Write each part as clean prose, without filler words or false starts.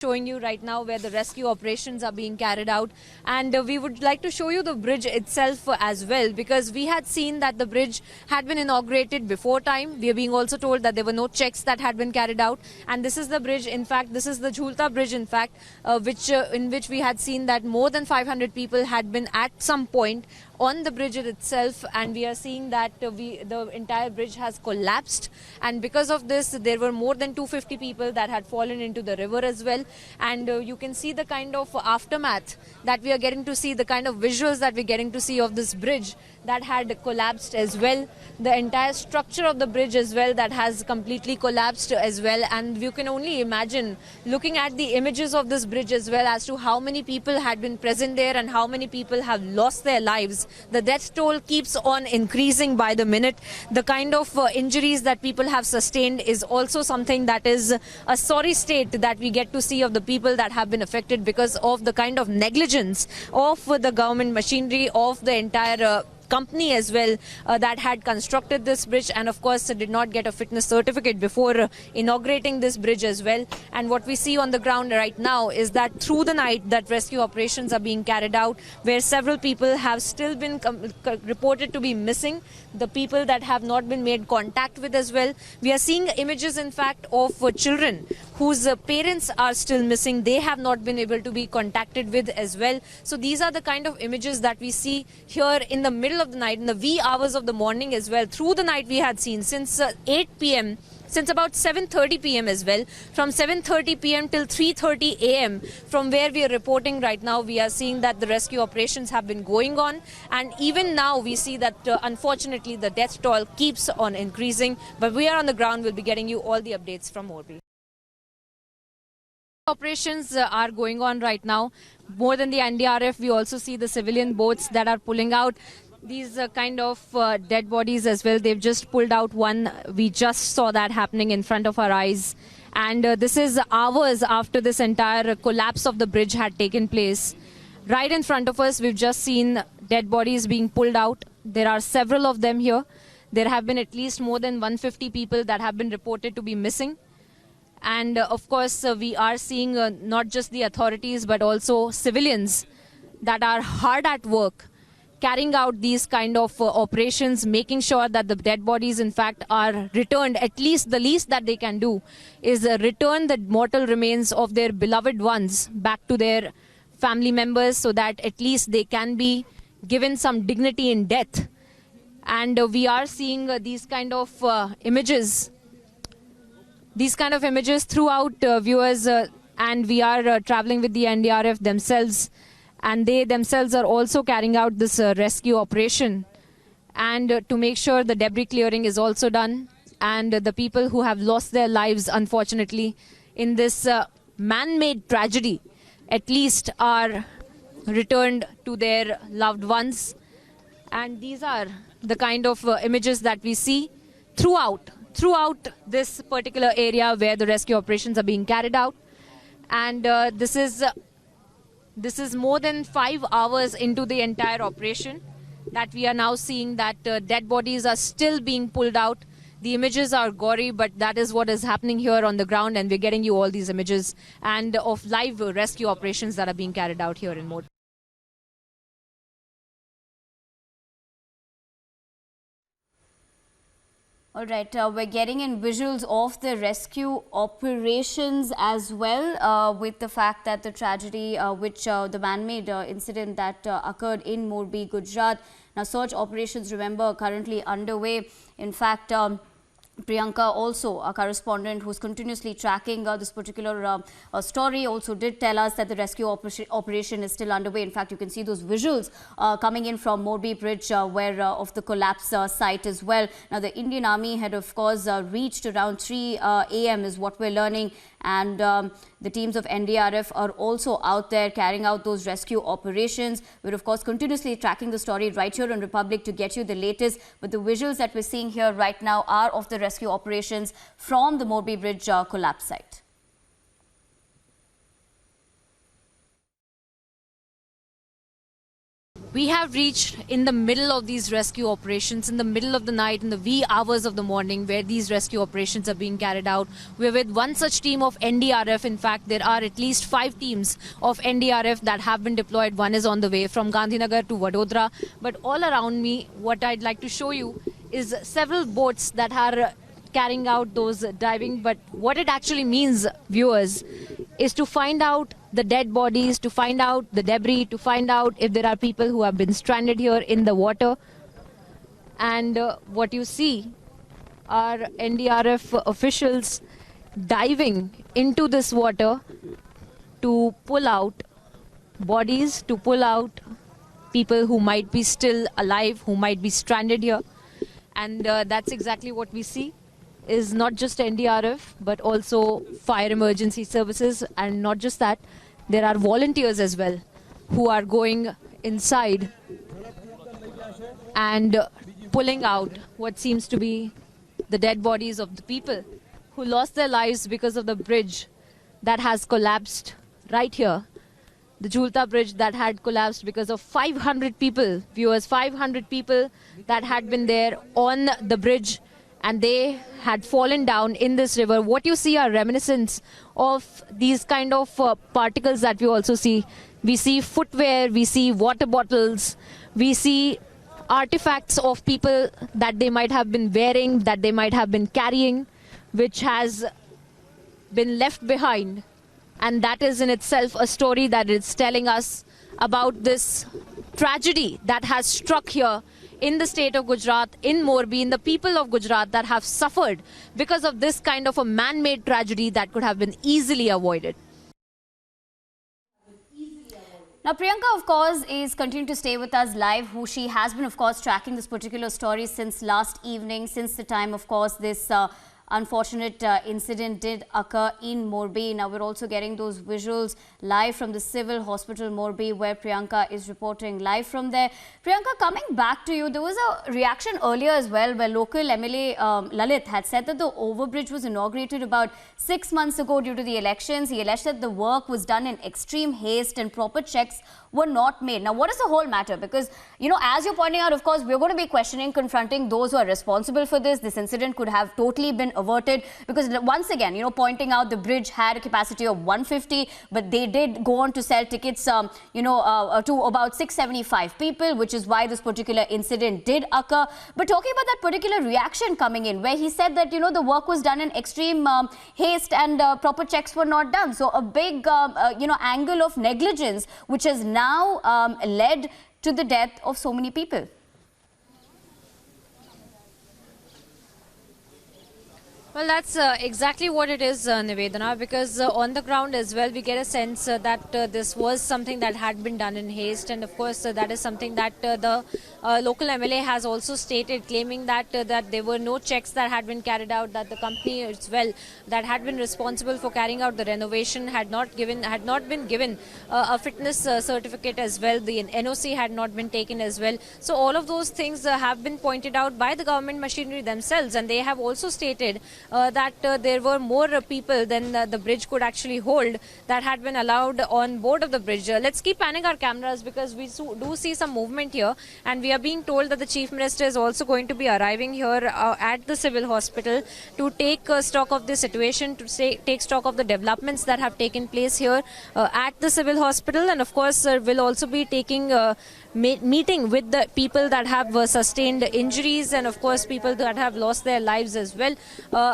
Showing you right now where the rescue operations are being carried out, and we would like to show you the bridge itself as well, because we had seen that the bridge had been inaugurated before time. We are being also told that there were no checks that had been carried out, and this is the bridge. In fact, this is the Jhulta bridge, in fact, in which we had seen that more than 500 people had been at some point on the bridge itself, and we are seeing that the entire bridge has collapsed, and because of this there were more than 250 people that had fallen into the river as well. And you can see the kind of aftermath that we are getting to see, the kind of visuals that we're getting to see of this bridge that had collapsed as well, the entire structure of the bridge as well that has completely collapsed as well. And you can only imagine, looking at the images of this bridge as well, as to how many people had been present there and how many people have lost their lives. The death toll keeps on increasing by the minute. The kind of injuries that people have sustained is also something that is a sorry state that we get to see of the people that have been affected because of the kind of negligence of the government machinery, of the entire company as well that had constructed this bridge, and of course did not get a fitness certificate before inaugurating this bridge as well. And what we see on the ground right now is that through the night that rescue operations are being carried out, where several people have still been reported to be missing, the people that have not been made contact with as well. We are seeing images, in fact, of children whose parents are still missing. They have not been able to be contacted with as well. So these are the kind of images that we see here in the middle of the night, in the wee hours of the morning as well. Through the night we had seen since 8 p.m. since about 7:30 p.m. as well. From 7:30 p.m. till 3:30 a.m. from where we are reporting right now, we are seeing that the rescue operations have been going on, and even now we see that unfortunately the death toll keeps on increasing. But we are on the ground. We'll be getting you all the updates from Morbi. Operations are going on right now. More than the NDRF, we also see the civilian boats that are pulling out these kind of dead bodies as well. They've just pulled out one. We just saw that happening in front of our eyes. And this is hours after this entire collapse of the bridge had taken place. Right in front of us, we've just seen dead bodies being pulled out. There are several of them here. There have been at least more than 150 people that have been reported to be missing. And of course, we are seeing not just the authorities, but also civilians that are hard at work, carrying out these kind of operations, making sure that the dead bodies, in fact, are returned. At least the least that they can do is return the mortal remains of their beloved ones back to their family members, so that at least they can be given some dignity in death. And we are seeing these kind of images. These kind of images throughout, viewers, and we are traveling with the NDRF themselves, and they themselves are also carrying out this rescue operation, and to make sure the debris clearing is also done, and the people who have lost their lives, unfortunately, in this man-made tragedy, at least are returned to their loved ones. And these are the kind of images that we see throughout this particular area where the rescue operations are being carried out. And this is more than 5 hours into the entire operation that we are now seeing that dead bodies are still being pulled out. The images are gory, but that is what is happening here on the ground, and we're getting you all these images and of live rescue operations that are being carried out here in Morbi. All right, we're getting in visuals of the rescue operations as well, with the fact that the tragedy, the man-made incident that occurred in Morbi, Gujarat. Now, search operations, remember, are currently underway. In fact, Priyanka, also a correspondent who's continuously tracking this particular story, also did tell us that the rescue operation is still underway. In fact, you can see those visuals coming in from Morbi Bridge, where of the collapse site as well. Now, the Indian Army had, of course, reached around 3 a.m. is what we're learning. And the teams of NDRF are also out there carrying out those rescue operations. We're, of course, continuously tracking the story right here on Republic to get you the latest. But the visuals that we're seeing here right now are of the rescue operations from the Morbi Bridge collapse site. We have reached in the middle of these rescue operations, in the middle of the night, in the wee hours of the morning, where these rescue operations are being carried out. We're with one such team of NDRF. In fact, there are at least 5 teams of NDRF that have been deployed. One is on the way from Gandhinagar to Vadodara. But all around me, what I'd like to show you is several boats that are carrying out those diving. But what it actually means, viewers, is to find out the dead bodies, to find out the debris, to find out if there are people who have been stranded here in the water. And what you see are NDRF officials diving into this water to pull out bodies, to pull out people who might be still alive, who might be stranded here. And that's exactly what we see. Is not just NDRF, but also fire emergency services. And not just that, there are volunteers as well who are going inside and pulling out what seems to be the dead bodies of the people who lost their lives because of the bridge that has collapsed right here. The Julta bridge that had collapsed because of 500 people, viewers, 500 people that had been there on the bridge, and they had fallen down in this river. What you see are reminiscence of these kind of particles that we also see. We see footwear, we see water bottles, we see artifacts of people that they might have been wearing, that they might have been carrying, which has been left behind. And that is in itself a story that is telling us about this tragedy that has struck here in the state of Gujarat, in Morbi, in the people of Gujarat that have suffered because of this kind of a man-made tragedy that could have been easily avoided. Now, Priyanka, of course, is continuing to stay with us live, who she has been, of course, tracking this particular story since last evening, since the time, of course, this unfortunate incident did occur in Morbi. Now, we're also getting those visuals live from the civil hospital Morbi, where Priyanka is reporting live from there. Priyanka, coming back to you, there was a reaction earlier as well where local MLA Lalit had said that the overbridge was inaugurated about 6 months ago due to the elections. He alleged that the work was done in extreme haste and proper checks were not made. Now, what is the whole matter? Because, you know, as you're pointing out, of course, we're going to be questioning, confronting those who are responsible for this. This incident could have totally been averted, because once again, you know, pointing out the bridge had a capacity of 150, but they did go on to sell tickets, to about 675 people, which is why this particular incident did occur. But talking about that particular reaction coming in, where he said that, you know, the work was done in extreme haste and proper checks were not done. So a big, angle of negligence, which has now led to the death of so many people. Well, that's exactly what it is, Nivedana, because on the ground as well, we get a sense that this was something that had been done in haste. And of course, that is something that the local MLA has also stated, claiming that that there were no checks that had been carried out, that the company as well that had been responsible for carrying out the renovation had not been given a fitness certificate as well. The NOC had not been taken as well. So all of those things have been pointed out by the government machinery themselves, and they have also stated that there were more people than the bridge could actually hold that had been allowed on board of the bridge. Let's keep panning our cameras, because we do see some movement here, and we are being told that the Chief Minister is also going to be arriving here at the civil hospital to take stock of the situation, to take stock of the developments that have taken place here at the civil hospital, and of course will also be taking meeting with the people that have sustained injuries, and of course people that have lost their lives as well,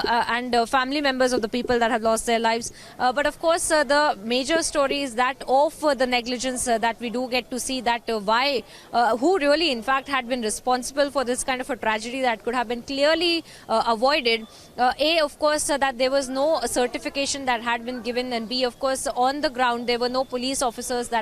and family members of the people that have lost their lives. But of course the major story is that of the negligence that we do get to see, that who really in fact had been responsible for this kind of a tragedy that could have been clearly avoided. Of course that there was no certification that had been given, and B, of course on the ground there were no police officers that